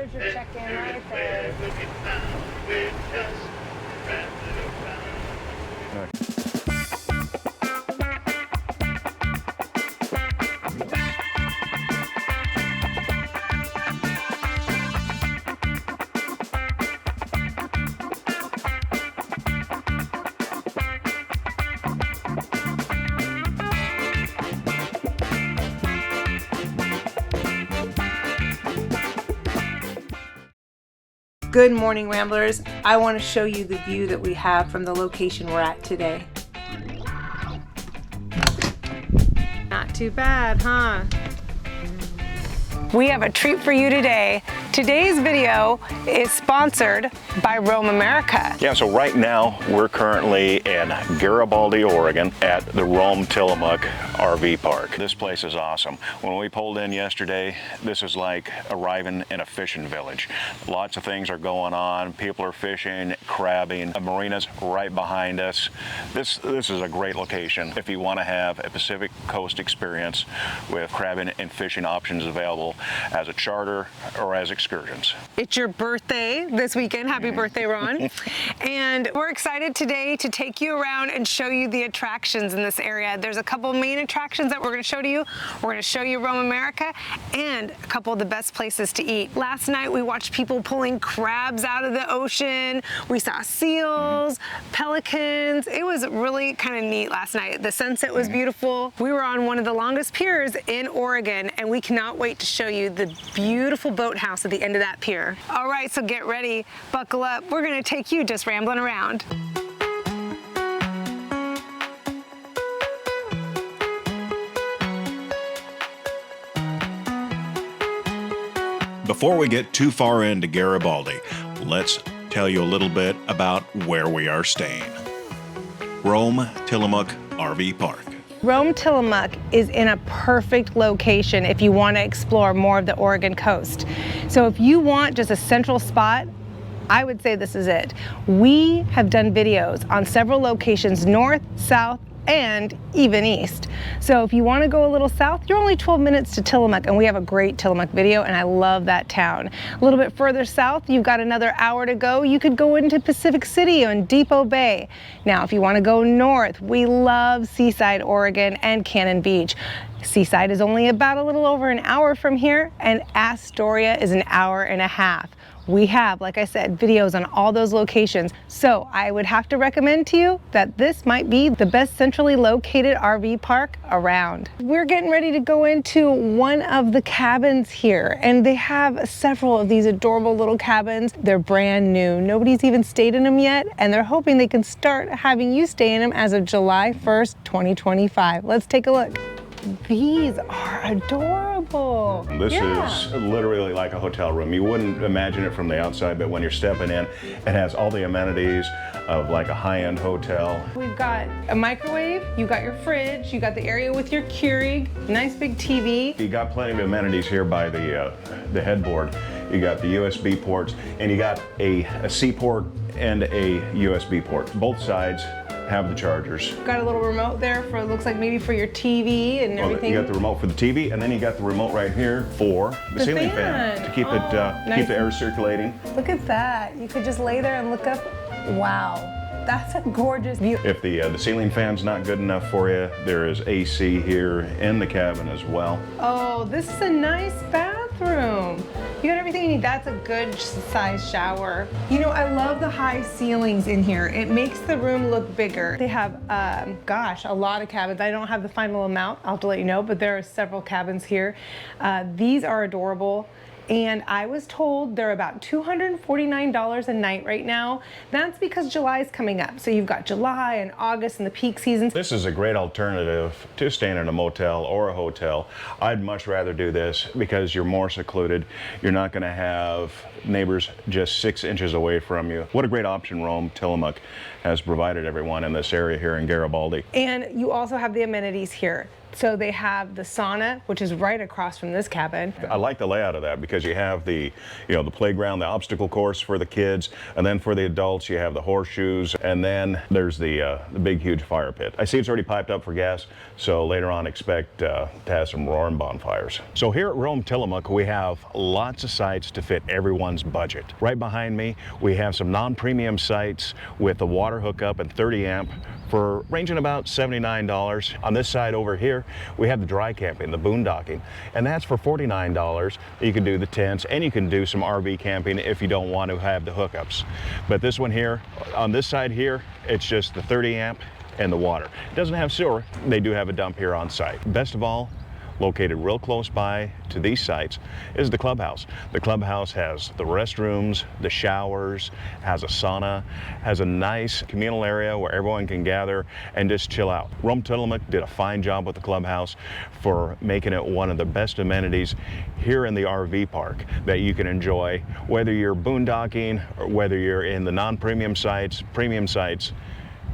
There's your check-in right there. Good morning, Ramblers. I want to show you the view that we have from the location we're at today. Not too bad, huh? We have a treat for you today. Today's video is sponsored by Roam America. Yeah, so right now we're currently in Garibaldi, Oregon at the Roam Tillamook RV Park. This place is awesome. When we pulled in yesterday, this is like arriving in a fishing village. Lots of things are going on. People are fishing, crabbing. A marina's right behind us. This is a great location if you want to have a Pacific Coast experience with crabbing and fishing options available as a charter or as excursions. It's your birthday this weekend. Happy birthday, Ron. And we're excited today to take you around and show you the attractions in this area. There's a couple main attractions that we're going to show to you. We're going to show you Roam America and a couple of the best places to eat. Last night we watched people pulling crabs out of the ocean. We saw seals, pelicans. It was really kind of neat last night. The sunset was beautiful. We were on one of the longest piers in Oregon, and we cannot wait to show you the beautiful boathouse at the end of that pier. All right, so get ready, buckle up. We're gonna take you just rambling around. Before we get too far into Garibaldi, let's tell you a little bit about where we are staying. Roam Tillamook RV Park. Roam Tillamook is in a perfect location if you want to explore more of the Oregon coast. So if you want just a central spot, I would say this is it. We have done videos on several locations north, south, and even east. So if you want to go a little south, you're only 12 minutes to Tillamook, and we have a great Tillamook video, and I love that town. A little bit further south, you've got another hour to go. You could go into Pacific City and Depot Bay. Now, if you want to go north, we love Seaside, Oregon, and Cannon Beach. Seaside is only about a little over an hour from here, and Astoria is an hour and a half. We have, like I said, videos on all those locations. So I would have to recommend to you that this might be the best centrally located RV park around. We're getting ready to go into one of the cabins here, and they have several of these adorable little cabins. They're brand new. Nobody's even stayed in them yet, and they're hoping they can start having you stay in them as of July 1st, 2025. Let's take a look. These are adorable. This is literally like a hotel room. You wouldn't imagine it from the outside, but when you're stepping in, it has all the amenities of like a high-end hotel. We've got a microwave, you got your fridge, you got the area with your Keurig, nice big TV. You got plenty of amenities here by the headboard. You got the USB ports, and you got a C port and a USB port. Both sides have the chargers. Got a little remote there for, it looks like maybe for your TV and everything. You got the remote for the TV, and then you got the remote right here for the ceiling fan to keep keep the air circulating. Look at that. You could just lay there and look up. Wow, that's a gorgeous view. If the ceiling fan's not good enough for you, there is AC here in the cabin as well. Oh, this is a nice bathroom. You got everything you need. That's a good size shower. You know, I love the high ceilings in here. It makes the room look bigger. They have, gosh, a lot of cabins. I don't have the final amount, I'll have to let you know, but there are several cabins here. These are adorable. And I was told they're about $249 a night right now. That's because July is coming up. So you've got July and August and the peak seasons. This is a great alternative to staying in a motel or a hotel. I'd much rather do this because you're more secluded. You're not gonna have neighbors just 6 inches away from you. What a great option Roam Tillamook has provided everyone in this area here in Garibaldi. And you also have the amenities here. So they have the sauna, which is right across from this cabin. I like the layout of that because you have the, the playground, the obstacle course for the kids, and then for the adults you have the horseshoes, and then there's the big huge fire pit. I see it's already piped up for gas, so later on expect to have some roaring bonfires. So here at Roam Tillamook we have lots of sites to fit everyone's budget. Right behind me we have some non-premium sites with the water hookup and 30 amp for ranging about $79. On this side over here we have the dry camping, the boondocking, and that's for $49. You can do the tents and you can do some RV camping if you don't want to have the hookups. But this one here, on this side here, it's just the 30 amp and the water. It doesn't have sewer. They do have a dump here on site. Best of all, located real close by to these sites is the clubhouse. The clubhouse has the restrooms, the showers, has a sauna, has a nice communal area where everyone can gather and just chill out. Roam Tillamook did a fine job with the clubhouse for making it one of the best amenities here in the RV park that you can enjoy, whether you're boondocking or whether you're in the non-premium sites, premium sites.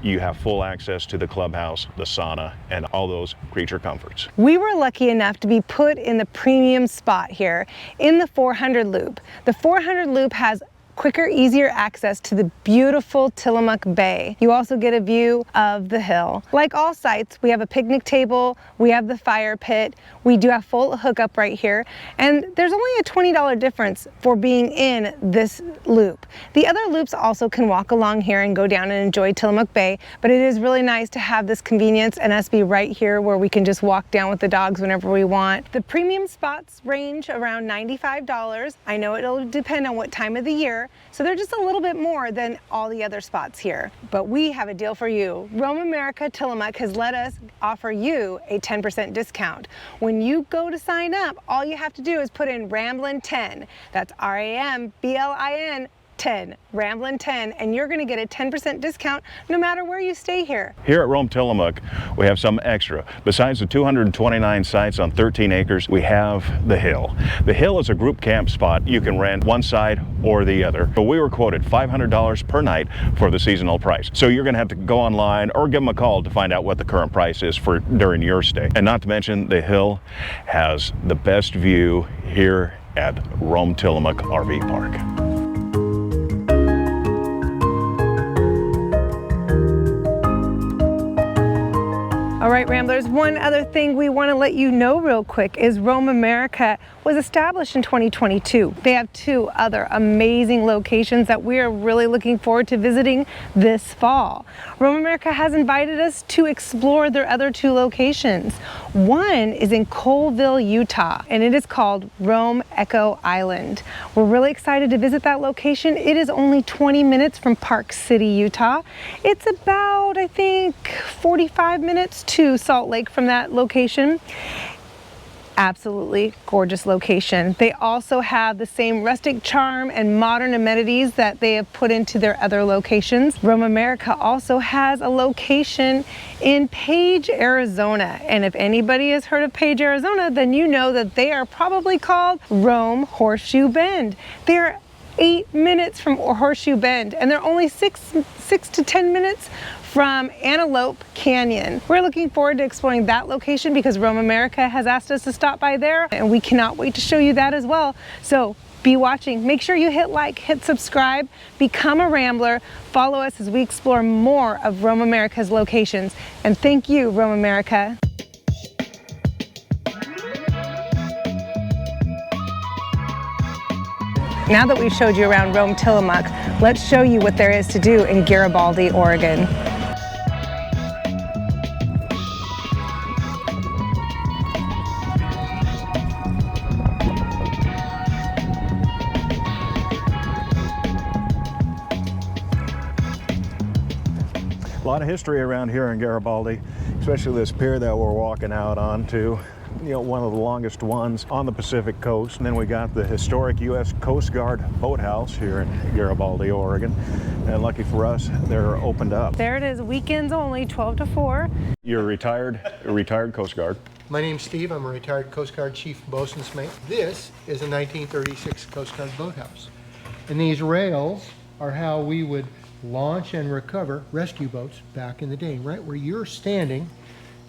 You have full access to the clubhouse, the sauna, and all those creature comforts. We were lucky enough to be put in the premium spot here in the 400 loop. The 400 loop has quicker, easier access to the beautiful Tillamook Bay. You also get a view of the hill. Like all sites, we have a picnic table, we have the fire pit, we do have full hookup right here, and there's only a $20 difference for being in this loop. The other loops also can walk along here and go down and enjoy Tillamook Bay, but it is really nice to have this convenience and us be right here where we can just walk down with the dogs whenever we want. The premium spots range around $95. I know it'll depend on what time of the year, so they're just a little bit more than all the other spots here. But we have a deal for you. Roam America Tillamook has let us offer you a 10% discount. When you go to sign up, all you have to do is put in Ramblin 10. That's RAMBLIN 10, Ramblin 10, and you're going to get a 10% discount no matter where you stay here. Here at Roam Tillamook, we have some extra. Besides the 229 sites on 13 acres, we have the Hill. The Hill is a group camp spot. You can rent one side or the other. But we were quoted $500 per night for the seasonal price. So you're going to have to go online or give them a call to find out what the current price is for during your stay. And not to mention, the Hill has the best view here at Roam Tillamook RV Park. All right, Ramblers, one other thing we want to let you know real quick is Roam America was established in 2022. They have two other amazing locations that we are really looking forward to visiting this fall. Roam America has invited us to explore their other two locations. One is in Colville, Utah, and it is called Roam Echo Island. We're really excited to visit that location. It is only 20 minutes from Park City, Utah. It's about, I think, 45 minutes to Salt Lake from that location. Absolutely gorgeous location. They also have the same rustic charm and modern amenities that they have put into their other locations. Roam America also has a location in Page, Arizona. And if anybody has heard of Page, Arizona, then you know that they are probably called Roam Horseshoe Bend. They're 8 minutes from Horseshoe Bend, and they're only 6 to 10 minutes from Antelope Canyon. We're looking forward to exploring that location because Roam America has asked us to stop by there, and we cannot wait to show you that as well. So be watching. Make sure you hit like, hit subscribe, become a Rambler, follow us as we explore more of Roam America's locations. And thank you, Roam America. Now that we've showed you around Roam Tillamook, let's show you what there is to do in Garibaldi, Oregon. A lot of history around here in Garibaldi, especially this pier that we're walking out onto. One of the longest ones on the Pacific coast. And then we got the Historic U.S. Coast Guard Boathouse here in Garibaldi, Oregon. And lucky for us, they're opened up. There it is, weekends only, 12 to 4. You're a retired Coast Guard. My name's Steve. I'm a retired Coast Guard Chief Boatswain's Mate. This is a 1936 Coast Guard boathouse. And these rails are how we would launch and recover rescue boats back in the day. Right where you're standing,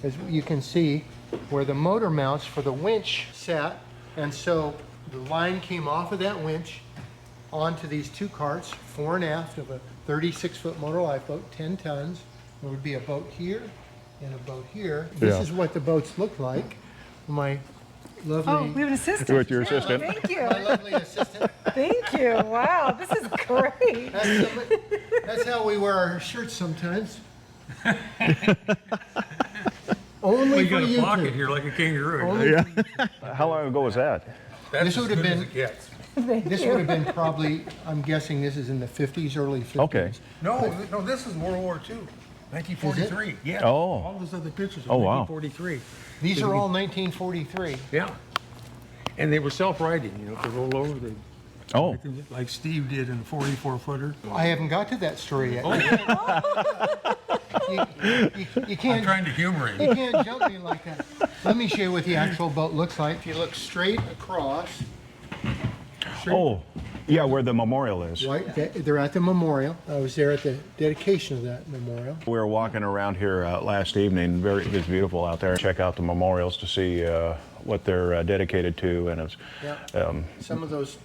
as you can see, where the motor mounts for the winch sat. And so the line came off of that winch onto these two carts, fore and aft of a 36-foot motor lifeboat, 10 tons. There would be a boat here and a boat here. This is what the boats look like. My lovely... Oh, we have an assistant. With your assistant. Thank you. My lovely assistant. Thank you. Wow, this is great. That's how we wear our shirts sometimes. Only Well, you for got a you pocket two. here like a kangaroo. Only Yeah. How long ago was that? That's This as would have good as been- it gets. This would have been probably, I'm guessing this is in the 50s, early 50s. Okay. No, this is World War II, 1943. Yeah. Oh. All those other pictures are Oh, wow. 1943. These are all 1943. Yeah. And they were self-righting, you know, if they roll over, they, Oh. like Steve did in the 44-footer. I haven't got to that story yet. You I'm can't, trying to humor you him. can't jump me like that. Let me show you what the actual boat looks like. If you look straight across, Oh, yeah, where the memorial is. right, they're at the memorial. I was there at the dedication of that memorial. We were walking around here last evening. It's beautiful out there. Check out the memorials to see what they're dedicated to, and it's Yeah. Some of those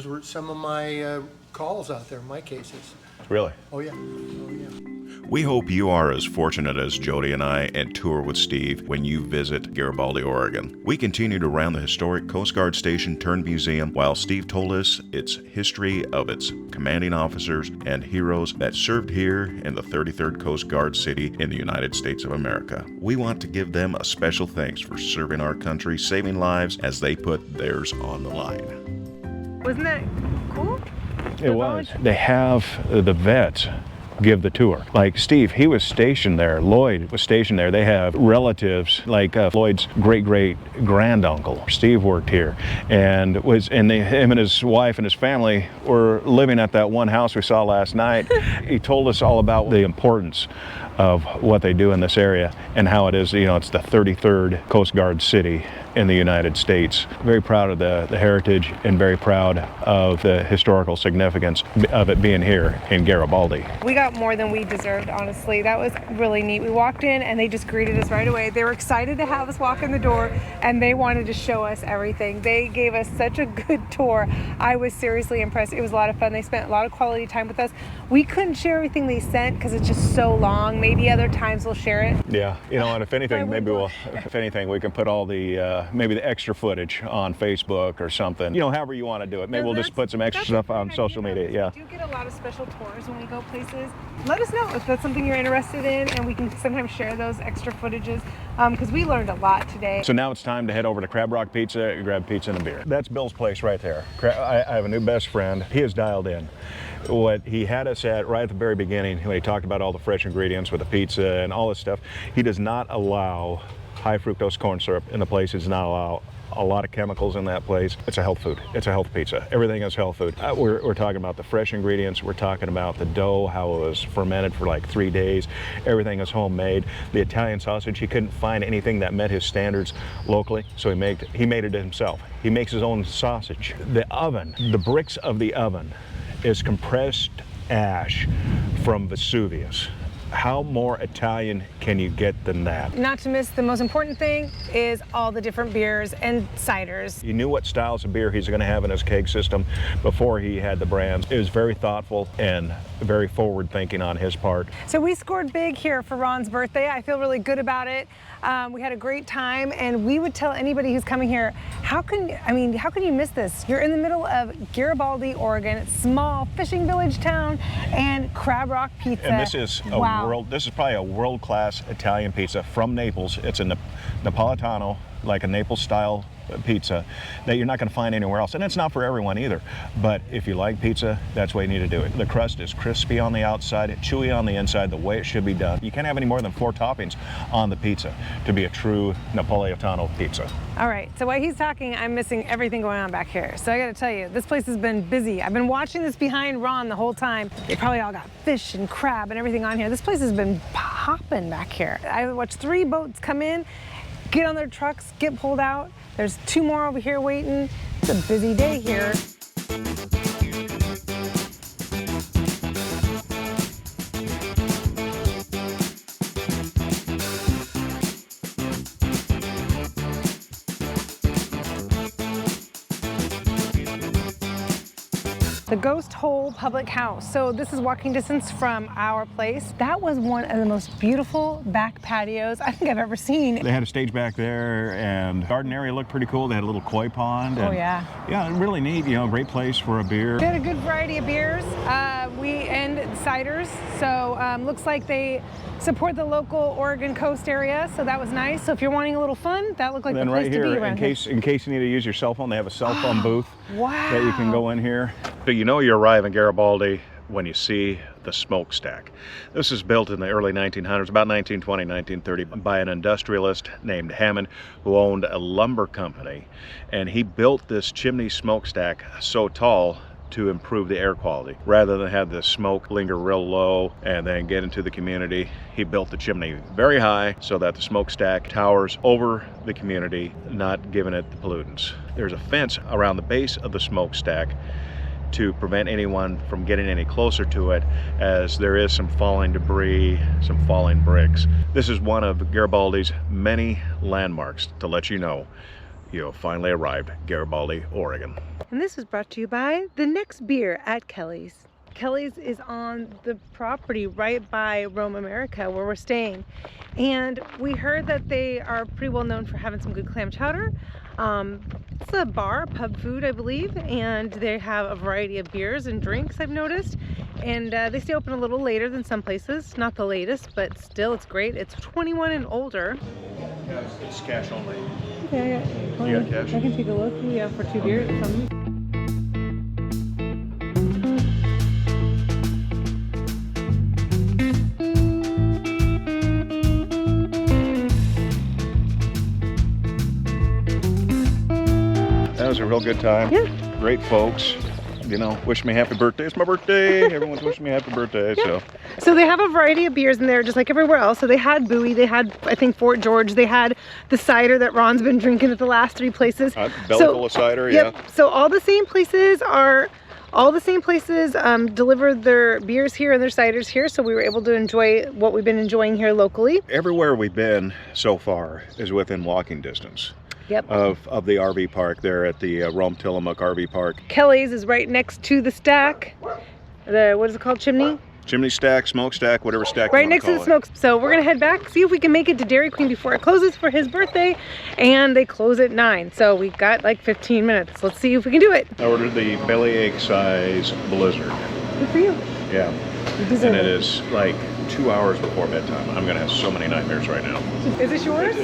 were some of my calls out there, my cases. really. Oh yeah, oh yeah. We hope you are as fortunate as Jody and I and tour with Steve when you visit Garibaldi, Oregon. We continued around the historic Coast Guard station turned museum while Steve told us its history of its commanding officers and heroes that served here in the 33rd Coast Guard City in the United States of America. We want to give them a special thanks for serving our country, saving lives as they put theirs on the line. Wasn't that cool? It was. They have the vets give the tour. Like Steve, he was stationed there. Lloyd was stationed there. They have relatives like Lloyd's great-great-granduncle. Steve worked here and him and his wife and his family were living at that one house we saw last night. He told us all about the importance of what they do in this area and how it is, you know, it's the 33rd Coast Guard city in the United States. Very proud of the heritage and very proud of the historical significance of it being here in Garibaldi. We got more than we deserved, honestly. That was really neat. We walked in and they just greeted us right away. They were excited to have us walk in the door and they wanted to show us everything. They gave us such a good tour. I was seriously impressed. It was a lot of fun. They spent a lot of quality time with us. We couldn't share everything they sent because it's just so long. Maybe other times we'll share it. Yeah, you know, and if anything, we can put all the maybe the extra footage on Facebook or something. You know, however you want to do it. Maybe we'll just put some extra stuff on social media. Yeah. We do get a lot of special tours when we go places. Let us know if that's something you're interested in, and we can sometimes share those extra footages because we learned a lot today. So now it's time to head over to Crab Rock Pizza, grab pizza and a beer. That's Bill's place right there. I have a new best friend. He is dialed in. What he had us at right at the very beginning when he talked about all the fresh ingredients with the pizza and all this stuff, he does not allow high fructose corn syrup in the place. He does not allow a lot of chemicals in that place. It's a health food. It's a health pizza. Everything is health food. We're talking about the fresh ingredients. We're talking about the dough, how it was fermented for like 3 days. Everything is homemade. The Italian sausage, he couldn't find anything that met his standards locally, so he made it himself. He makes his own sausage. The oven, the bricks of the oven is compressed ash from Vesuvius. How more Italian can you get than that? Not to miss the most important thing is all the different beers and ciders. He knew what styles of beer he's going to have in his keg system before he had the brands. It was very thoughtful and very forward thinking on his part. So we scored big here for Ron's birthday. I feel really good about it. We had a great time, and we would tell anybody who's coming here, how can you miss this? You're in the middle of Garibaldi, Oregon, small fishing village town, and Crab Rock Pizza. And this is this is probably a world-class Italian pizza from Naples. It's a Napolitano, like a Naples style pizza that you're not going to find anywhere else, and it's not for everyone either, but if you like pizza, that's the way you need to do it. The crust is crispy on the outside, chewy on the inside, the way it should be done. You can't have any more than 4 toppings on the pizza to be a true Napolitano pizza. All right, so while he's talking, I'm missing everything going on back here. So I got to tell you, this place has been busy. I've been watching this behind Ron the whole time. They probably all got fish and crab and everything on here. This place has been popping back here. I watched 3 boats come in, get on their trucks, get pulled out. There's 2 more over here waiting. It's a busy day here. The Ghost Hole Public House. So this is walking distance from our place. That was one of the most beautiful back patios I think I've ever seen. They had a stage back there, and the garden area looked pretty cool. They had a little koi pond. And, Oh yeah. Yeah, really neat. You know, great place for a beer. They had a good variety of beers and ciders. So looks like they support the local Oregon Coast area. So that was nice. So if you're wanting a little fun, that looked like the And then place right to be here, around here. in case you need to use your cell phone, they have a cell phone booth Wow. that you can go in here. So you know you arrive in Garibaldi when you see the Smokestack. This is built in the early 1900s, about 1920, 1930, by an industrialist named Hammond who owned a lumber company. And he built this chimney smokestack so tall to improve the air quality. Rather than have the smoke linger real low and then get into the community, he built the chimney very high so that the smokestack towers over the community, not giving it the pollutants. There's a fence around the base of the smokestack to prevent anyone from getting any closer to it, as there is some falling debris, some falling bricks. This is one of Garibaldi's many landmarks to let you know you have finally arrived at Garibaldi, Oregon. And this was brought to you by the next beer at Kelly's. Kelly's is on the property right by Roam America where we're staying. And we heard that they are pretty well known for having some good clam chowder. It's a bar, pub food, I believe, and they have a variety of beers and drinks, I've noticed. And they stay open a little later than some places. Not the latest, but still it's great. It's 21 and older. Yeah, it's cash only. Okay, You got cash? I can take a look. Yeah, for 2 beers. That was a real good time. Yeah. Great folks. You know, wish me happy birthday. It's my birthday. Everyone's wishing me happy birthday. Yeah. So they have a variety of beers in there, just like everywhere else. So they had Bowie, they had, I think, Fort George, they had the cider that Ron's been drinking at the last 3 places. Belly full of cider, yep. yeah. So all the same places deliver their beers here and their ciders here, so we were able to enjoy what we've been enjoying here locally. Everywhere we've been so far is within walking distance. Yep. Of the RV park there at the Roam Tillamook RV Park. Kelly's is right next to the stack. What is it called? Chimney? Chimney stack, smokestack, whatever stack Right you wanna next to the call it. smoke. So we're gonna head back, see if we can make it to Dairy Queen before it closes for his birthday, and they close at 9. So we've got like 15 minutes. Let's see if we can do it. I ordered the bellyache size blizzard. Good for you. Yeah. You deserve And it is like 2 hours before bedtime. I'm gonna have so many nightmares right now. Is this yours?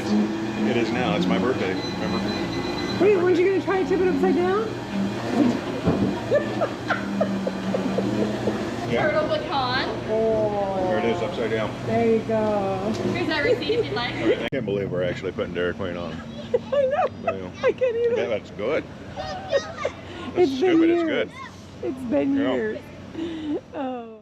It is now. It's my birthday. Remember? Wait, weren't you gonna try to tip it upside down? Turtle pecan. Oh, There it is, upside down. there you go. Here's that receipt if you'd like. I can't believe we're actually putting Dairy Queen on. I know. Well, I can't even. that's good. That's It's been stupid. It's years. good. It's been Yeah. years. Oh.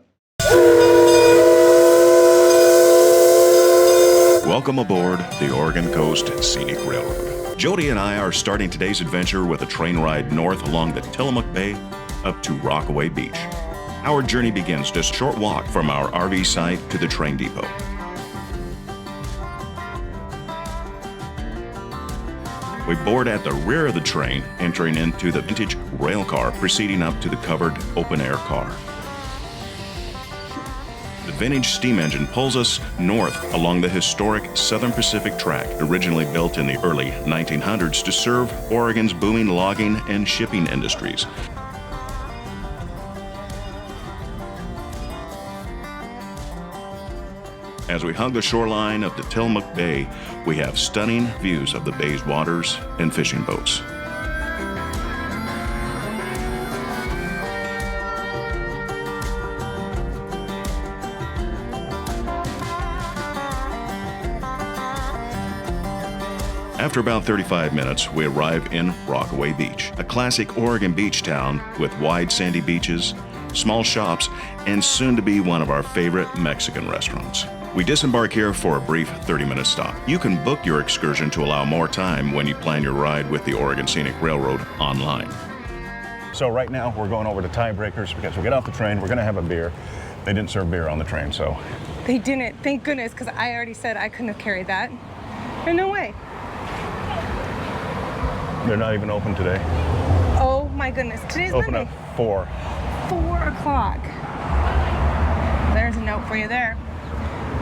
Welcome aboard the Oregon Coast Scenic Railroad. Jody and I are starting today's adventure with a train ride north along the Tillamook Bay up to Rockaway Beach. Our journey begins just a short walk from our RV site to the train depot. We board at the rear of the train, entering into the vintage rail car, proceeding up to the covered open-air car. The vintage steam engine pulls us north along the historic Southern Pacific Track, originally built in the early 1900s to serve Oregon's booming logging and shipping industries. As we hug the shoreline of the Tillamook Bay, we have stunning views of the bay's waters and fishing boats. After about 35 minutes, we arrive in Rockaway Beach, a classic Oregon beach town with wide sandy beaches, small shops, and soon to be one of our favorite Mexican restaurants. We disembark here for a brief 30-minute stop. You can book your excursion to allow more time when you plan your ride with the Oregon Scenic Railroad online. So right now we're going over to Tiebreakers because we get off the train, we're gonna have a beer. They didn't serve beer on the train, so. They didn't, thank goodness, because I already said I couldn't have carried that. There's no way. They're not even open today. Oh my goodness, today's Open Monday. at 4. 4 o'clock. There's a note for you there.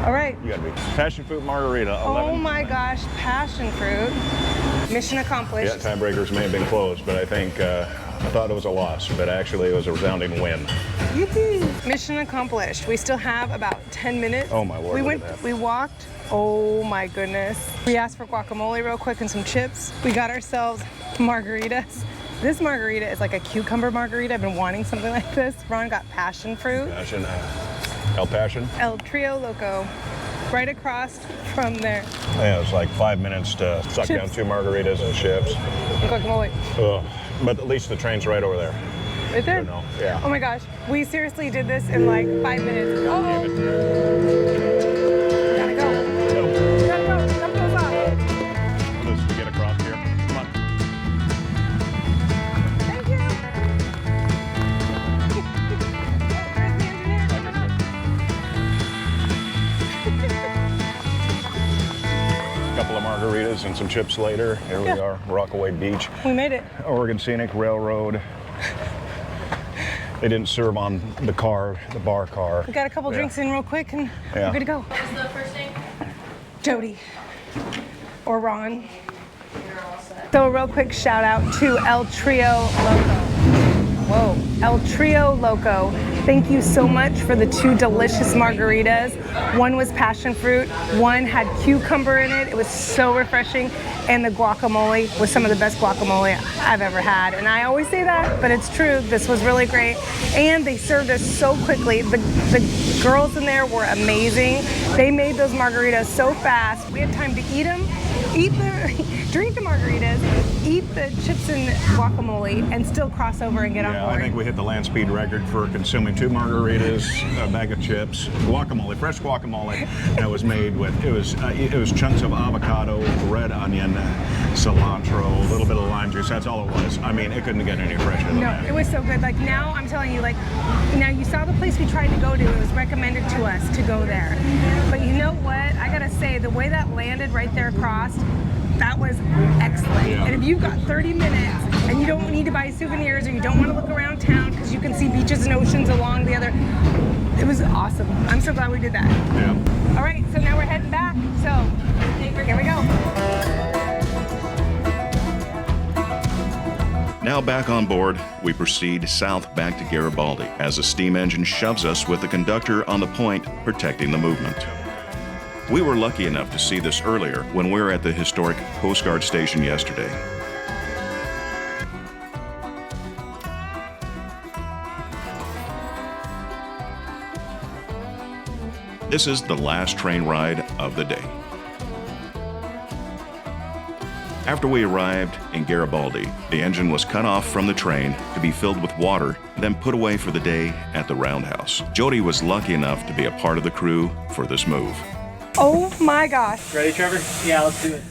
All right. You gotta be passion fruit margarita. 11. Oh my gosh, passion fruit. Mission accomplished. Yeah, tiebreakers may have been closed, but I think I thought it was a loss, but actually it was a resounding win. Yippee. Mission accomplished. We still have about 10 minutes. Oh my Lord, look at that. We walked. Oh my goodness. We asked for guacamole real quick and some chips. We got ourselves margaritas. This margarita is like a cucumber margarita. I've been wanting something like this. Ron got passion fruit. Passion, El Passion. El Trio Loco. Right across from there. Yeah, it was like 5 minutes to suck down 2 margaritas and chips. And guacamole. Ugh. But at least the train's right over there. Right there? No, yeah. Oh my gosh. We seriously did this in like 5 minutes. Oh. Damn it. Gotta go. Gotta go. Dump those off. Let's get across here. Come on. Thank you. There's the engineer. Couple of margaritas and some chips later. Here we are, Rockaway Beach. We made it. Oregon Scenic Railroad. They didn't serve on the bar car. We got a couple drinks in real quick and we're good to go. What's the first name? Jody or Ron. So a real quick shout out to El Trio Loco. Whoa, El Trio Loco. Thank you so much for the 2 delicious margaritas. One was passion fruit, one had cucumber in it. It was so refreshing. And the guacamole was some of the best guacamole I've ever had. And I always say that, but it's true. This was really great. And they served us so quickly. The girls in there were amazing. They made those margaritas so fast. We had time to eat them, drink the margaritas, eat the chips and guacamole, and still cross over and get on board. I think we hit the land speed record for consuming 2 margaritas, a bag of chips, guacamole, fresh guacamole that was made with, it was chunks of avocado, red onion, cilantro, a little bit of lime juice. That's all it was. I mean, it couldn't get any fresher than that. No, it was so good. Like now, I'm telling you, like now you saw the place we tried to go to. It was recommended to us to go there. But you know what? I gotta say, the way that landed right there across, that was excellent. Yeah. And if you've got 30 minutes and you don't need to buy souvenirs or you don't want to look around town because you can see beaches and oceans along the other, it was awesome. I'm so glad we did that. Yeah. All right, so now we're heading back. So here we go. Now back on board, we proceed south back to Garibaldi as the steam engine shoves us with the conductor on the point protecting the movement. We were lucky enough to see this earlier when we were at the historic Coast Guard station yesterday. This is the last train ride of the day. After we arrived in Garibaldi, the engine was cut off from the train to be filled with water, then put away for the day at the roundhouse. Jody was lucky enough to be a part of the crew for this move. Oh my gosh. Ready, Trevor? Yeah, let's do it.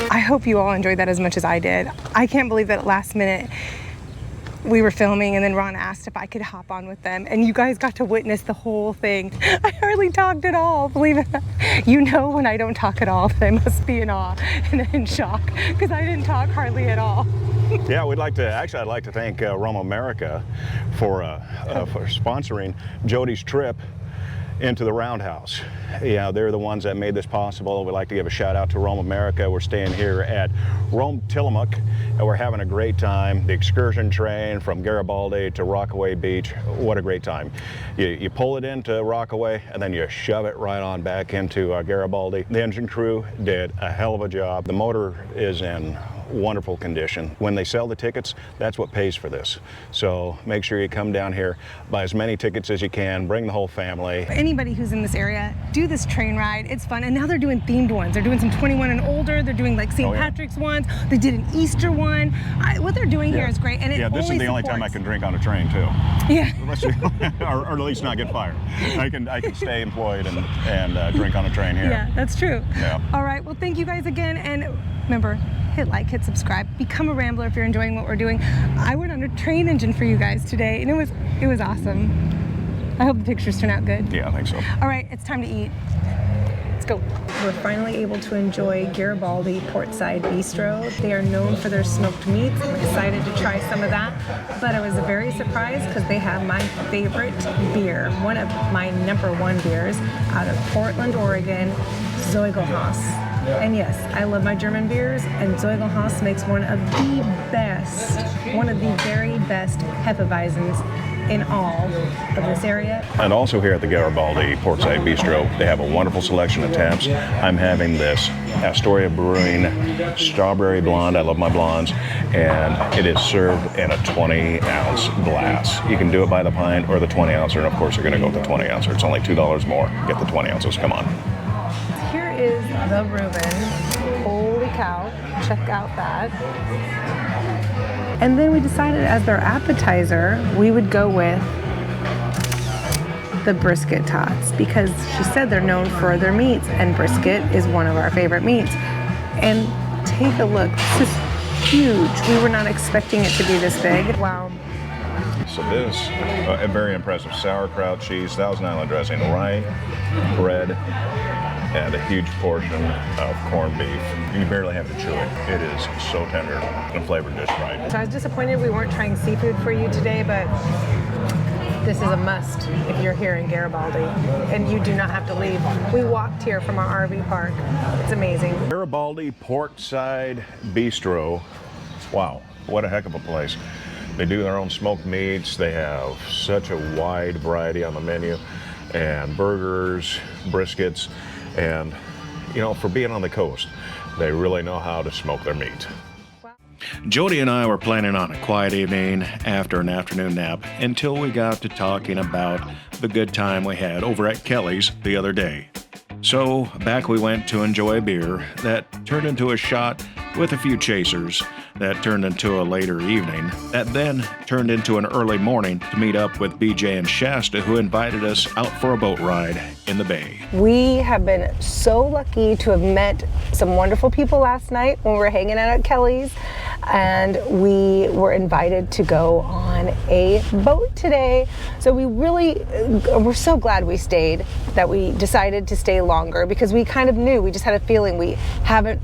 I hope you all enjoyed that as much as I did. I can't believe that at last minute we were filming and then Ron asked if I could hop on with them and you guys got to witness the whole thing. I hardly talked at all, believe it. You know when I don't talk at all, I must be in awe and in shock because I didn't talk hardly at all. Yeah, I'd like to thank Roam America for sponsoring Jody's trip into the roundhouse. Yeah, they're the ones that made this possible. We'd like to give a shout out to Roam America. We're staying here at Roam Tillamook and we're having a great time. The excursion train from Garibaldi to Rockaway Beach, what a great time. You pull it into Rockaway and then you shove it right on back into Garibaldi. The engine crew did a hell of a job. The motor is in wonderful condition. When they sell the tickets, that's what pays for this. So make sure you come down here, buy as many tickets as you can, bring the whole family. Anybody who's in this area, do this train ride. It's fun. And now they're doing themed ones. They're doing some 21 and older. They're doing like St. Patrick's ones. They did an Easter one. What they're doing here is great. And it this is the only time I can drink on a train too. Yeah. or at least not get fired. I can stay employed and drink on a train here. Yeah, that's true. Yeah. All right. Well, thank you guys again. And remember, hit like, hit subscribe, become a Rambler if you're enjoying what we're doing. I went on a train engine for you guys today, and it was awesome. I hope the pictures turn out good. Yeah, I think so. All right, it's time to eat. Let's go. We're finally able to enjoy Garibaldi Portside Bistro. They are known for their smoked meats. I'm excited to try some of that, but I was very surprised because they have my favorite beer, one of my #1 beers out of Portland, Oregon, Zeugelhaus. And yes, I love my German beers, and Zeugelhaus makes one of the very best Hefeweizens in all of this area. And also here at the Garibaldi Portside Bistro, they have a wonderful selection of taps. I'm having this Astoria Brewing Strawberry Blonde. I love my blondes. And it is served in a 20-ounce glass. You can do it by the pint or the 20-ouncer, and of course you're gonna go with the 20-ouncer. It's only $2 more. Get the 20 ounces, come on. Here is the Reuben. Holy cow, check out that. And then we decided as their appetizer, we would go with the brisket tots because she said they're known for their meats, and brisket is one of our favorite meats. And take a look, this is huge. We were not expecting it to be this big. Wow. So this, a very impressive sauerkraut cheese, Thousand Island dressing, rye, bread, and a huge portion of corned beef. You barely have to chew it. It is so tender and flavored just right. So I was disappointed we weren't trying seafood for you today, but this is a must if you're here in Garibaldi, and you do not have to leave. We walked here from our RV park. It's amazing. Garibaldi Portside Bistro. Wow, what a heck of a place. They do their own smoked meats. They have such a wide variety on the menu, and burgers, briskets, and you know, for being on the coast, they really know how to smoke their meat. Jody and I were planning on a quiet evening after an afternoon nap until we got to talking about the good time we had over at Kelly's the other day. So back we went to enjoy a beer that turned into a shot with a few chasers, that turned into a later evening, that then turned into an early morning to meet up with BJ and Shasta, who invited us out for a boat ride in the bay. We have been so lucky to have met some wonderful people last night when we were hanging out at Kelly's, and we were invited to go on a boat today. So we're so glad we stayed, that we decided to stay longer, because we kind of knew, we just had a feeling we haven't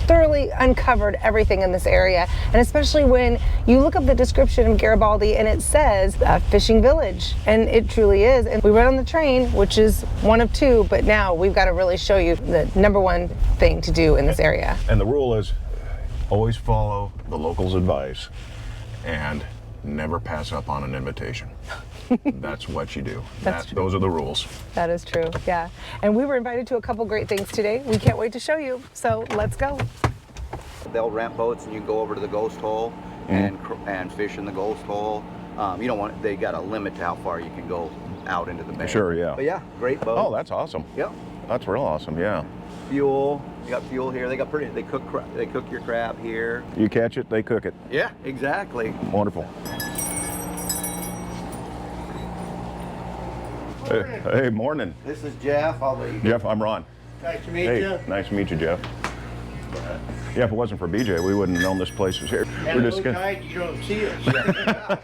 thoroughly uncovered everything in this area, and especially when you look up the description of Garibaldi and it says a fishing village, and it truly is. And we rode on the train, which is one of two, but now we've got to really show you the #1 thing to do in this area. And the rule is always follow the locals' advice and never pass up on an invitation. That's what you do. Those are the rules. That is true, yeah. And we were invited to a couple great things today. We can't wait to show you, so let's go. They'll rent boats and you can go over to the ghost hole and fish in the ghost hole. You don't want, they got a limit to how far you can go out into the bay. Sure, yeah. But yeah, great boat. Oh, that's awesome. Yep. That's real awesome, yeah. Fuel, you got fuel here. They cook your crab here. You catch it, they cook it. Yeah, exactly. Wonderful. Hey, morning. This is Jeff. Jeff, I'm Ron. Nice to meet you. Nice to meet you, Jeff. Yeah, if it wasn't for BJ, we wouldn't have known this place was here. And low tide, you don't see us.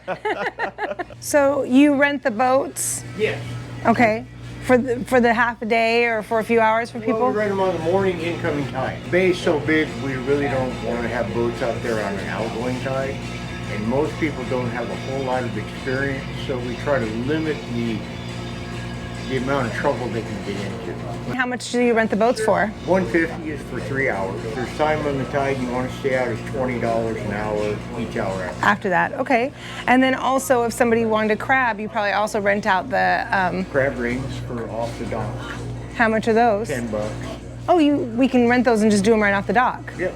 So you rent the boats? Yes. Okay. For the half a day or for a few hours for people? Well, we rent them on the morning incoming tide. The bay's so big, we really don't want to have boats out there on an outgoing tide. And most people don't have a whole lot of experience, so we try to limit the the amount of trouble they can get into. How much do you rent the boats for? $150 is for 3 hours. If there's time on the tide and you want to stay out, it's $20 an hour each hour after. After that, okay. And then also, if somebody wanted to crab, you probably also rent out the. Crab rings for off the dock. How much are those? $10. Oh, we can rent those and just do them right off the dock. Yep.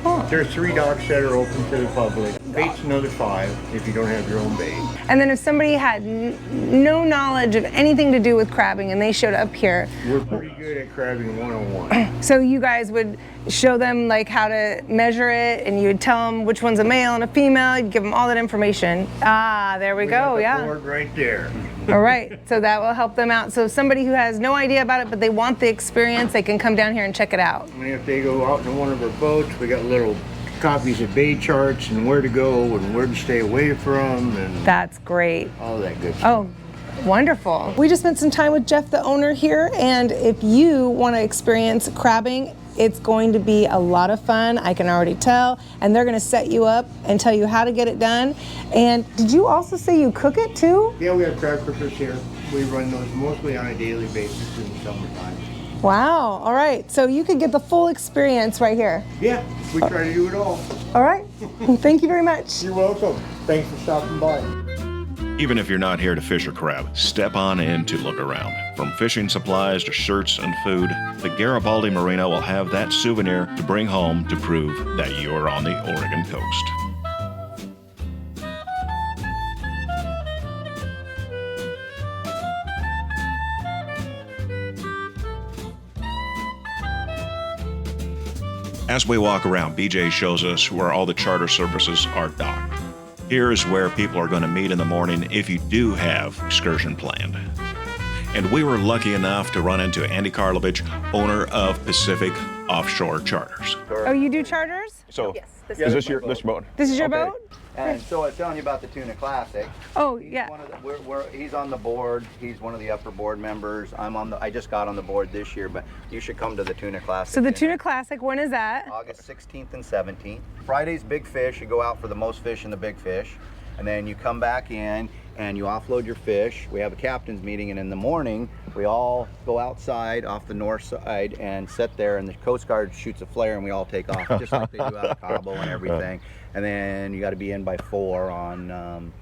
Oh. There's 3 docks that are open to the public. Bait's another 5 if you don't have your own bait. And then if somebody had no knowledge of anything to do with crabbing and they showed up here. We're pretty good at crabbing 101. So you guys would show them like how to measure it, and you would tell them which one's a male and a female. You'd give them all that information. Ah, there we go, got the board right there. All right, so that will help them out. So somebody who has no idea about it, but they want the experience, they can come down here and check it out. And if they go out in one of our boats, we got little copies of bait charts and where to go and where to stay away from and That's great. all that good stuff. Oh, wonderful. We just spent some time with Jeff, the owner here, and if you want to experience crabbing, it's going to be a lot of fun, I can already tell, and they're going to set you up and tell you how to get it done. And did you also say you cook it too? Yeah, we have crab cookers here. We run those mostly on a daily basis in the summertime. Wow, all right, so you could get the full experience right here. Yeah, we try to do it all. All right, thank you very much. You're welcome. Thanks for stopping by. Even if you're not here to fish or crab, step on in to look around. From fishing supplies to shirts and food, the Garibaldi Marina will have that souvenir to bring home to prove that you're on the Oregon coast. As we walk around, BJ shows us where all the charter services are docked. Here is where people are going to meet in the morning if you do have excursion planned. And we were lucky enough to run into Andy Karlovich, owner of Pacific Offshore Charters. Oh, you do charters? So, Yes, is this boat? This is your Okay. boat? And so I was telling you about the Tuna Classic. Oh, He's yeah. one of the, he's on the board. He's one of the upper board members. I just got on the board this year, but you should come to the Tuna Classic. So the dinner. Tuna Classic, when is that? August 16th and 17th. Friday's big fish. You go out for the most fish and the big fish. And then you come back in and you offload your fish. We have a captain's meeting, and in the morning, we all go outside off the north side and sit there, and the Coast Guard shoots a flare and we all take off, just like they do out of Cabo and everything. And then you got to be in by 4 on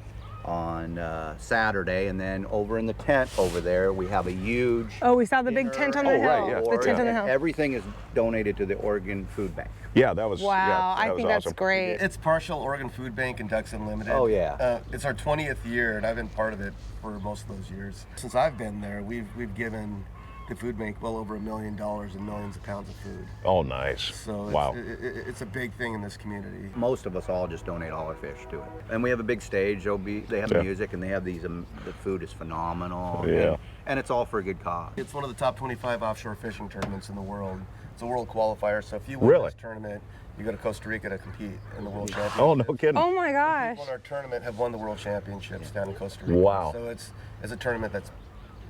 Saturday, and then over in the tent over there, we have a huge. Oh, we saw the big tent on the hill. right, yeah. The tent on the hill. Everything is donated to the Oregon Food Bank. Yeah, that was. Wow, yeah, I that think was that's awesome. great. It's partial Oregon Food Bank and Ducks Unlimited. Oh, yeah. It's our 20th year, and I've been part of it for most of those years. Since I've been there, we've given the food bank well over $1 million and millions of pounds of food. Oh, nice. So Wow. it's a big thing in this community. Most of us all just donate all our fish to it. And we have a big stage. They have Yeah. music, and they have these. The food is phenomenal. Yeah. And it's all for a good cause. It's one of the top 25 offshore fishing tournaments in the world. It's a world qualifier, so if you win Really? this tournament, you go to Costa Rica to compete in the world championship. Oh, no kidding. Oh my gosh. People in our tournament have won the world championships down in Costa Rica. Wow. So it's a tournament that's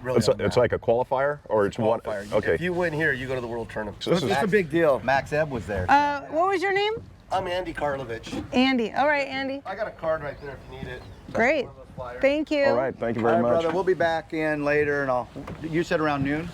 really It's like a qualifier, or it's one. qualifier. Okay. If you win here, you go to the world tournament. So this is- it's a big deal. Max Ebb was there. What was your name? I'm Andy Karlovich. Andy. All right, Andy. I got a card right there if you need it. Great. One of those flyers. Thank you. All right. Thank you very All right, much. brother. We'll be back in later, and you said around noon?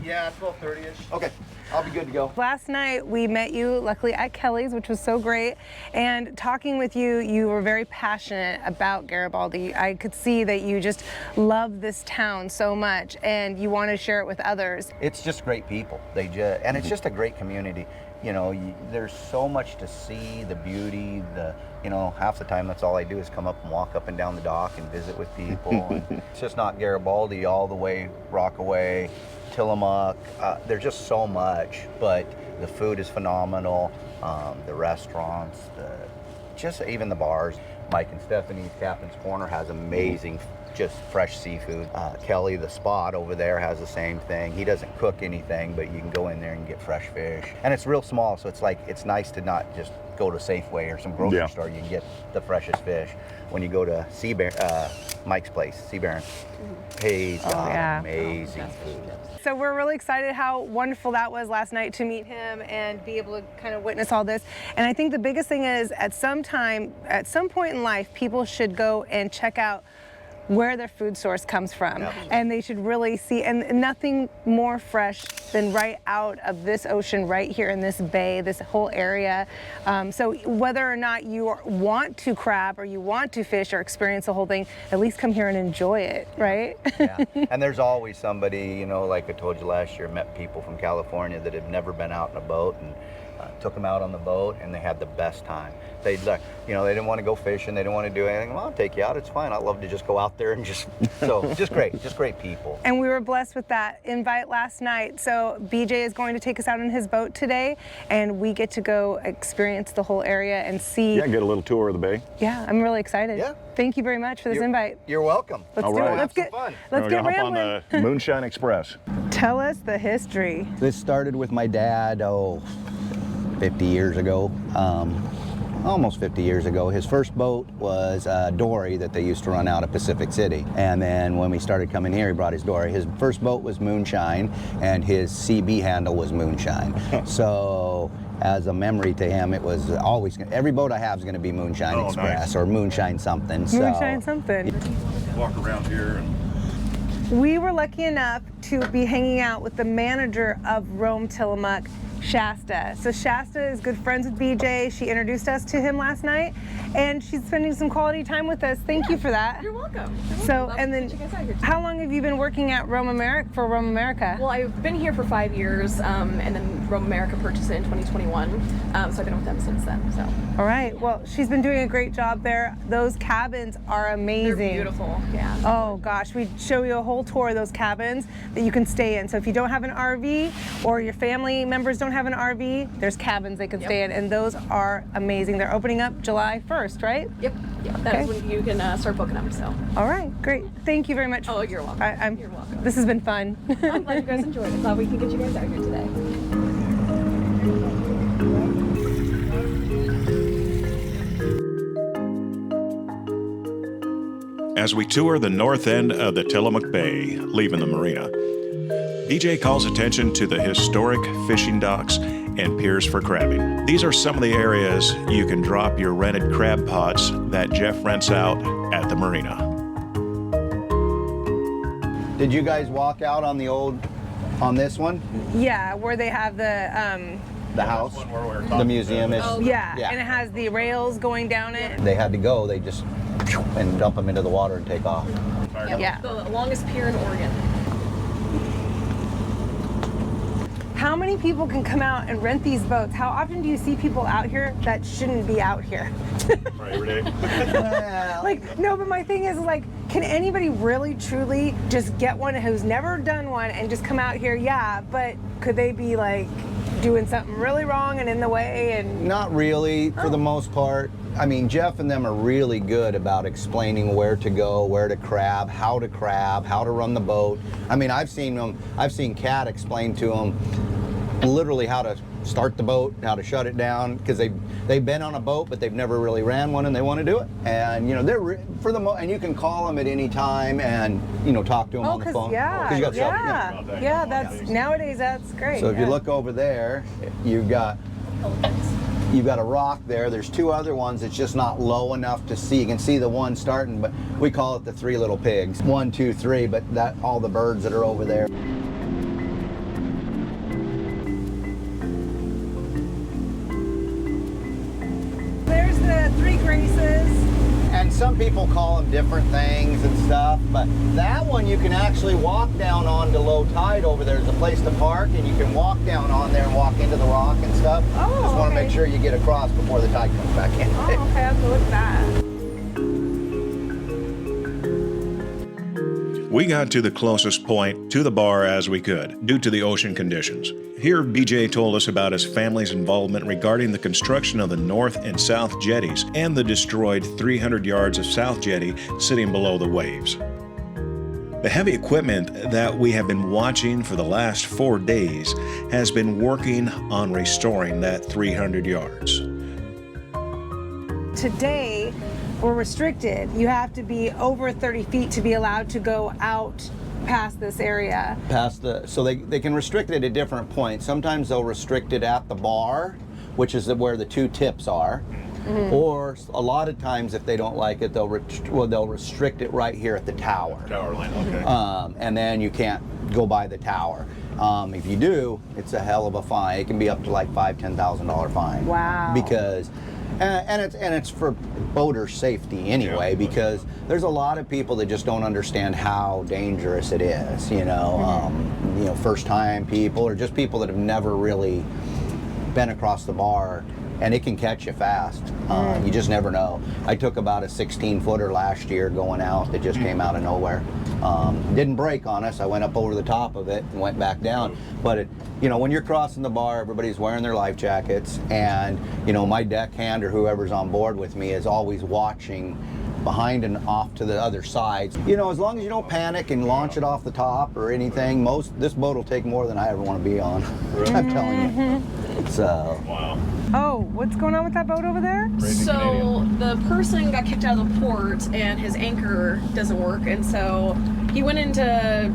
Yeah, 12:30ish. Okay. I'll be good to go. Last night we met you luckily at Kelly's, which was so great, and talking with you, you were very passionate about Garibaldi. I could see that you just love this town so much and you want to share it with others. It's just great people. And it's just a great community. You know, there's so much to see, the beauty, half the time that's all I do is come up and walk up and down the dock and visit with people. And it's just not Garibaldi all the way, Rockaway, Tillamook. There's just so much, but the food is phenomenal. The restaurants, even the bars. Mike and Stephanie's Captain's Corner has amazing, just fresh seafood. Kelly, the spot over there, has the same thing. He doesn't cook anything, but you can go in there and get fresh fish. And it's real small, so it's nice to not just go to Safeway or some grocery store. You can get the freshest fish. When you go to Mike's place, Seabaron, he's got amazing food. So we're really excited how wonderful that was last night to meet him and be able to kind of witness all this. And I think the biggest thing is at some point in life, people should go and check out where their food source comes from. Absolutely. And they should really see, and nothing more fresh than right out of this ocean right here in this bay, this whole area. So whether or not you want to crab or you want to fish or experience the whole thing, at least come here and enjoy it, right? Yeah. And there's always somebody, you know, like I told you last year, met people from California that had never been out in a boat, and took them out on the boat, and they had the best time. They, you know, they didn't want to go fishing, they didn't want to do anything. Well, I'll take you out, it's fine. I'd love to just go out there and just great people. And we were blessed with that invite last night. So BJ is going to take us out in his boat today, and we get to go experience the whole area and see. Yeah, get a little tour of the bay. Yeah, I'm really excited. Yeah. Thank you very much for this invite. You're welcome. Let's All do right. it. Let's get fun. Let's We're get gonna hop on rambling. the Moonshine Express. Tell us the history. This started with my dad, 50 years ago, almost 50 years ago. His first boat was a dory that they used to run out of Pacific City. And then when we started coming here, he brought his dory. His first boat was Moonshine, and his CB handle was Moonshine. So as a memory to him, it was always, every boat I have is going to be Moonshine Express, nice. or Moonshine something. Moonshine something. Walk around here and We were lucky enough to be hanging out with the manager of Roam Tillamook, Shasta. So Shasta is good friends with BJ. She introduced us to him last night, and she's spending some quality time with us. Thank you for that. You're welcome. So, and then how long have you been working at Roam America? Well, I've been here for 5 years, and then Roam America purchased it in 2021, so I've been with them since then. So. All right. Well, she's been doing a great job there. Those cabins are amazing. They're beautiful. Yeah. Oh gosh, we show you a whole tour of those cabins that you can stay in. So if you don't have an RV or your family members don't have an RV, there's cabins they can stay in, and those are amazing. They're opening up July 1st, right? Yep. That is when you can start booking them. So. All right, great. Thank you very much. Oh, you're welcome. You're welcome. This has been fun. I'm glad you guys enjoyed it. Glad we can get you guys out here today. As we tour the north end of the Tillamook Bay, leaving the marina, BJ calls attention to the historic fishing docks and piers for crabbing. These are some of the areas you can drop your rented crab pots that Jeff rents out at the marina. Did you guys walk out on on this one? Yeah, where they have the house, the museum is. yeah, and it has the rails going down it. They had to go, they just and dump them into the water and take off. Yeah. The longest pier in Oregon. How many people can come out and rent these boats? How often do you see people out here that shouldn't be out here? right every day. Like, no, but my thing is, like, can anybody really, truly just get one who's never done one and just come out here? Yeah, but could they be, like, doing something really wrong and in the way? And Not really, for the most part. I mean, Jeff and them are really good about explaining where to go, where to crab, how to run the boat. I mean, I've seen Kat explain to them literally how to start the boat, how to shut it down, because they've been on a boat, but they've never really ran one, and they want to do it. And you know, they're and you can call them at any time and talk to them on the phone. That's nowadays that's great. So if you look over there, you've got a rock there. There's two other ones. It's just not low enough to see. You can see the one starting, but we call it the three little pigs. 1, 2, 3. But all the birds that are over there. There's the Three Graces. And some people call them different things and stuff, but that one you can actually walk down on to low tide over there. There's a place to park, and you can walk down on there and walk into the rock and stuff. Oh, just want to make sure you get across before the tide comes back in. Oh, okay, I have to look at that. We got to the closest point to the bar as we could, due to the ocean conditions. Here, BJ told us about his family's involvement regarding the construction of the north and south jetties and the destroyed 300 yards of south jetty sitting below the waves. The heavy equipment that we have been watching for the last 4 days has been working on restoring that 300 yards. Today, we're restricted. You have to be over 30 feet to be allowed to go out past this area. So they can restrict it at different points. Sometimes they'll restrict it at the bar, which is where the two tips are. Or a lot of times, if they don't like it, they'll restrict it right here at the tower. Tower lane, okay. And then you can't go by the tower. If you do, it's a hell of a fine. It can be up to like $5,000-$10,000 fine. Wow. Because, and it's for boater safety anyway. Because there's a lot of people that just don't understand how dangerous it is. You know, first time people or just people that have never really been across the bar. And it can catch you fast. You just never know. I took about a 16-footer last year going out that just came out of nowhere. Didn't break on us. I went up over the top of it and went back down. But when you're crossing the bar, everybody's wearing their life jackets, and my deckhand or whoever's on board with me is always watching behind and off to the other side. As long as you don't panic and launch it off the top or anything, this boat will take more than I ever want to be on. I'm telling you. So. Wow. Oh, what's going on with that boat over there? So the person got kicked out of the port and his anchor doesn't work, and so he went in to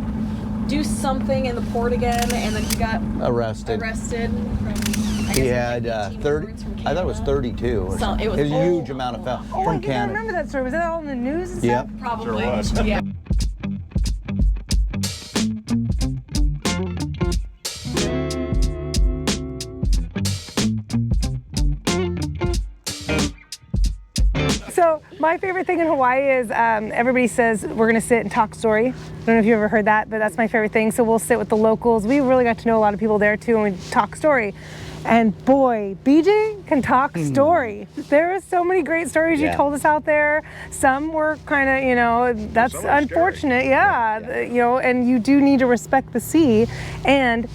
do something in the port again, and then he got arrested from, he had 30, I thought it was 32 or something. It was a huge amount of from I Canada. remember that story. Was that all in the news and stuff? Yep. Probably. Sure was. Yeah. So my favorite thing in Hawaii is everybody says we're gonna sit and talk story. I don't know if you've ever heard that, but that's my favorite thing. So we'll sit with the locals. We really got to know a lot of people there too, and we talk story. And boy, BJ can talk story. There are so many great stories you told us out there. Some were kind of, that's unfortunate. Yeah, and you do need to respect the sea and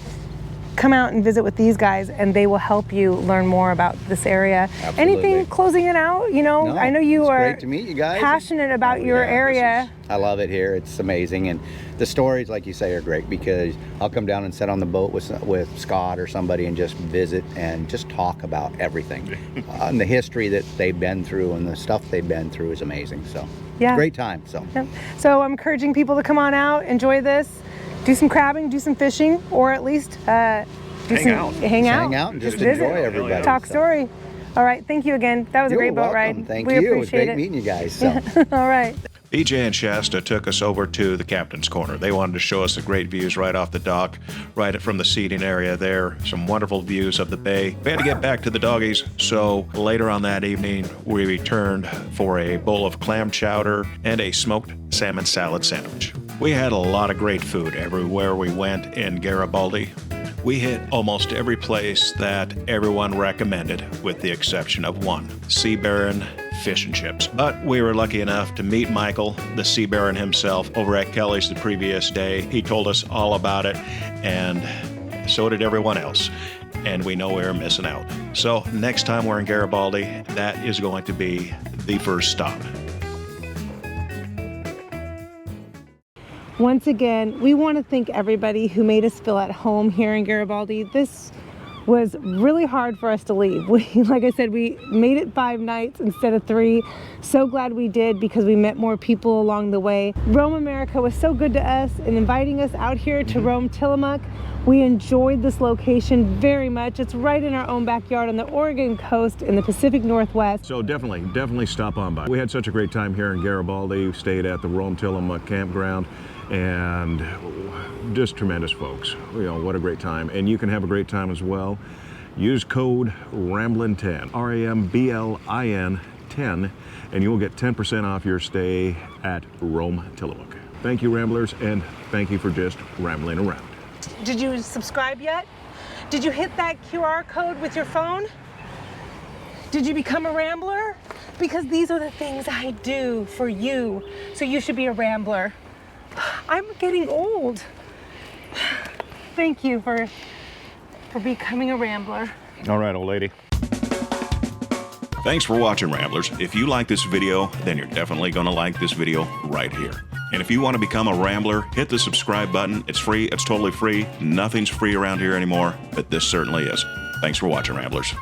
come out and visit with these guys, and they will help you learn more about this area. Absolutely. Anything closing it out? No, I know you are great to meet you guys. passionate about your area. I love it here. It's amazing, and the stories, like you say, are great because I'll come down and sit on the boat with Scott or somebody and just visit and just talk about everything. And the history that they've been through and the stuff they've been through is amazing. So Yeah. great time. So So I'm encouraging people to come on out, enjoy this, do some crabbing, do some fishing, or at least hang out and just visit, enjoy everybody. talk story. All right, thank you again. That was a great boat ride. Thank we you. appreciate It was great it. meeting you guys. So. All right. BJ and Shasta took us over to the captain's corner. They wanted to show us the great views right off the dock, right from the seating area there. Some wonderful views of the bay. We had to get back to the doggies, so later on that evening, we returned for a bowl of clam chowder and a smoked salmon salad sandwich. We had a lot of great food everywhere we went in Garibaldi. We hit almost every place that everyone recommended, with the exception of one, Sea Baron Fish and Chips. But we were lucky enough to meet Michael, the Sea Baron himself, over at Kelly's the previous day. He told us all about it, and so did everyone else. And we know we were missing out. So next time we're in Garibaldi, that is going to be the first stop. Once again, we want to thank everybody who made us feel at home here in Garibaldi. This was really hard for us to leave. Like I said, we made it 5 nights instead of 3. So glad we did because we met more people along the way. Roam America was so good to us in inviting us out here to Roam Tillamook. We enjoyed this location very much. It's right in our own backyard on the Oregon coast in the Pacific Northwest. So definitely stop on by. We had such a great time here in Garibaldi. We stayed at the Roam Tillamook campground, and just tremendous folks. What a great time. And you can have a great time as well. Use code RAMBLIN10, RAMBLIN 10, and you will get 10% off your stay at Roam Tillamook. Thank you, Ramblers, and thank you for just rambling around. Did you subscribe yet? Did you hit that QR code with your phone? Did you become a Rambler? Because these are the things I do for you, so you should be a Rambler. I'm getting old. Thank you for becoming a Rambler. All right, old lady. Thanks for watching, Ramblers. If you like this video, then you're definitely going to like this video right here. And if you want to become a Rambler, hit the subscribe button. It's free. It's totally free. Nothing's free around here anymore, but this certainly is. Thanks for watching, Ramblers.